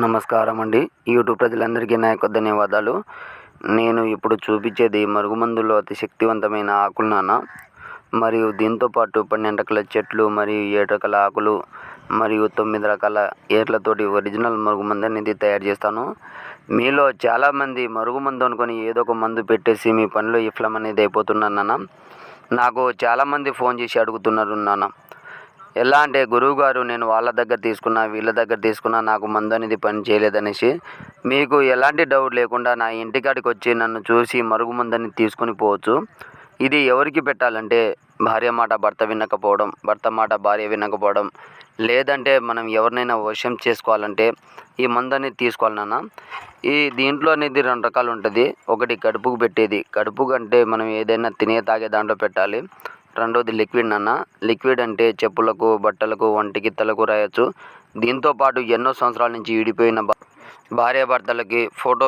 నమస్కారం అండి. యూట్యూబ్ ప్రజలందరికీ నా యొక్క ధన్యవాదాలు. నేను ఇప్పుడు చూపించేది మరుగుమందులో అతి శక్తివంతమైన ఆకులు నాన్న. మరియు దీంతో పాటు 12 రకాల చెట్లు మరియు 7 రకాల ఆకులు మరియు 9 రకాల ఏర్లతోటి ఒరిజినల్ మరుగుమందు అనేది తయారు చేస్తాను. మీలో చాలామంది మరుగుమందు అనుకొని ఏదో ఒక మందు పెట్టేసి మీ పనిలో విఫలం అనేది అయిపోతున్నారు నాన్న. నాకు చాలామంది ఫోన్ చేసి అడుగుతున్నారు నాన్న. ఎలా అంటే గురువుగారు నేను వాళ్ళ దగ్గర తీసుకున్నా వీళ్ళ దగ్గర తీసుకున్నా నాకు మందు అనేది పని చేయలేదనేసి మీకు ఎలాంటి డౌట్ లేకుండా నా ఇంటికాడికి వచ్చి నన్ను చూసి మరుగుమందు అనేది తీసుకొని పోవచ్చు. ఇది ఎవరికి పెట్టాలంటే భార్య మాట భర్త వినకపోవడం, భర్త మాట భార్య వినకపోవడం, లేదంటే మనం ఎవరినైనా వశం చేసుకోవాలంటే ఈ మందు అనేది తీసుకోవాలి నాన్న. దీంట్లో అనేది 2 రకాలు ఉంటుంది. ఒకటి కడుపుకు పెట్టేది, కడుపుకు అంటే మనం ఏదైనా తినే తాగే దాంట్లో పెట్టాలి. రెండోది లిక్విడ్ నాన్న. లిక్విడ్ అంటే చెప్పులకు, బట్టలకు, వంటికి, తలకు రాయొచ్చు. దీంతో పాటు ఎన్నో సంవత్సరాల నుంచి విడిపోయిన భార్యాభర్తలకి ఫోటో